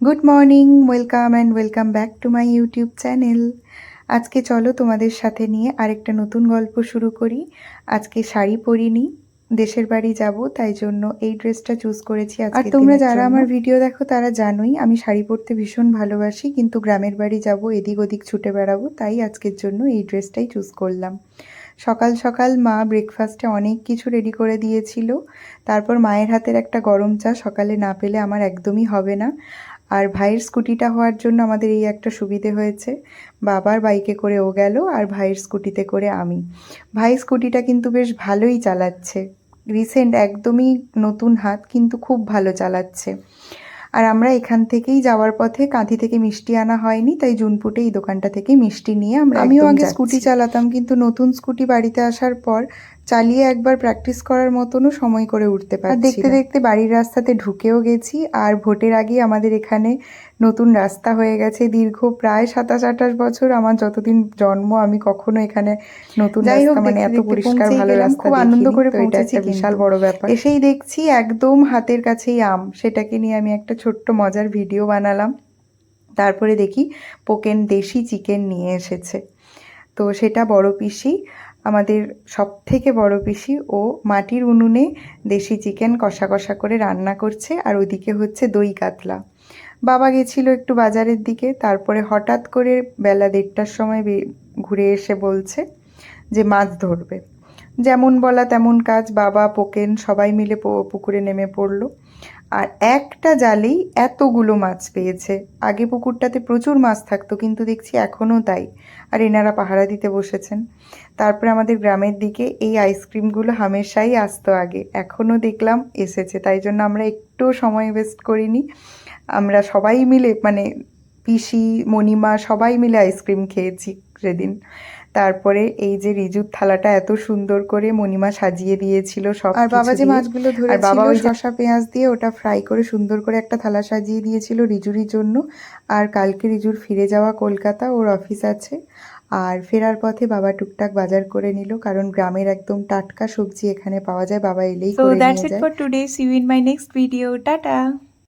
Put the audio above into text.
Good morning, welcome back to my YouTube channel. আজকে চলো তোমাদের সাথে নিয়ে আরেকটা নতুন গল্প শুরু করি। আজকে শাড়ি পরিনি, দেশের বাড়ি যাব, তাই জন্য এই ড্রেসটা চুজ করেছি আজকের দিনের জন্য। আর তোমরা যারা আমার ভিডিও দেখো তারা জানোই আমি শাড়ি পরতে ভীষণ ভালোবাসি, কিন্তু গ্রামের বাড়ি যাব, এদিক ওদিক ছুটে বেড়াবো, তাই আজকের জন্য এই ড্রেসটাই চুজ করলাম। সকাল সকাল মা ব্রেকফাস্টে অনেক কিছু রেডি করে দিয়েছিল। তারপর মায়ের হাতের একটা গরম চা সকালে না পেলে আমার একদমই হবে না। আর ভাইয়ের স্কুটিটা হওয়ার জন্য আমাদের এই একটা সুবিধে হয়েছে, বাবার বাইকে করে ও গেল আর ভাইয়ের স্কুটিতে করে আমি। ভাই স্কুটিটা কিন্তু বেশ ভালোই চালাচ্ছে, রিসেন্ট একদমই নতুন হাত, কিন্তু খুব ভালো চালাচ্ছে। আর আমরা এখান থেকেই যাওয়ার পথে কাঁথি থেকে মিষ্টি আনা হয়নি, তাই জুনপুটে এই দোকানটা থেকে মিষ্টি নিয়ে আমিও আগে স্কুটি চালাতাম, কিন্তু নতুন স্কুটি বাড়িতে আসার পর চালিয়ে একবার প্র্যাকটিস করার মতনও সময় করে উঠতে পারছি। দেখতে দেখতে বাড়ির রাস্তাতে ঢুকেও গেছি, আর ভোটের আগেই আমাদের এখানে নতুন রাস্তা হয়ে গেছে। দীর্ঘ প্রায় 27-28 বছর আমার যতদিন জন্ম আমি কখনো এখানে নতুন রাস্তা মানে এত পরিষ্কার ভালো রাস্তা খুব আনন্দ করে পৌঁছেছি, বিশাল বড় ব্যাপার। এসেই দেখছি একদম হাতের কাছেই আম, সেটাকে নিয়ে আমি একটা ছোট্ট মজার ভিডিও বানালাম। তারপরে দেখি পোকেন দেশি চিকেন নিয়ে এসেছে, তো সেটা বড় পিসি, আমাদের সব থেকে বড় পিসি, ও মাটির উনুনে দেশি চিকেন কষা কষা করে রান্না করছে, আর ওদিকে হচ্ছে দই কাতলা। বাবা গেছিল একটু বাজারের দিকে, তারপরে হঠাৎ করে বেলা 1:30টার সময় ঘুরে এসে বলছে যে মাছ ধরবে। যেমন বলা তেমন কাজ, বাবা পোকেন সবাই মিলে পুকুরে নেমে পড়লো। আর একটা জালেই এতগুলো মাছ পেয়েছে। আগে পুকুরটাতে প্রচুর মাছ থাকতো, কিন্তু দেখছি এখনও তাই। আর এনারা পাহারা দিতে বসেছেন। তারপরে আমাদের গ্রামের দিকে এই আইসক্রিমগুলো হামেশাই আসতো আগে, এখনও দেখলাম এসেছে, তাই জন্য আমরা একটুও সময় ওয়েস্ট করিনি। আমরা সবাই মিলে মানে পিসি মণিমা সবাই মিলে আইসক্রিম খেয়েছি সেদিন। তারপরে এই যে রিজুর থালাটা এত সুন্দর করে মণিমা সাজিয়ে দিয়েছিল সব, আর বাবা যে মাছগুলো ধরেছিল বাবা ওই শসা পেঁয়াজ দিয়ে ওটা ফ্রাই করে সুন্দর করে একটা থালা সাজিয়ে দিয়েছিল রিজুরির জন্য। আর কালকে রিজুর ফিরে যাওয়া কলকাতা, ওর অফিস আছে। আর ফেরার পথে বাবা টুকটাক বাজার করে নিল, কারণ গ্রামের একদম টাটকা সবজি এখানে পাওয়া যায়, বাবা এলেই করে নিয়ে যায়। So that's it for today. See you in my next video. Tata.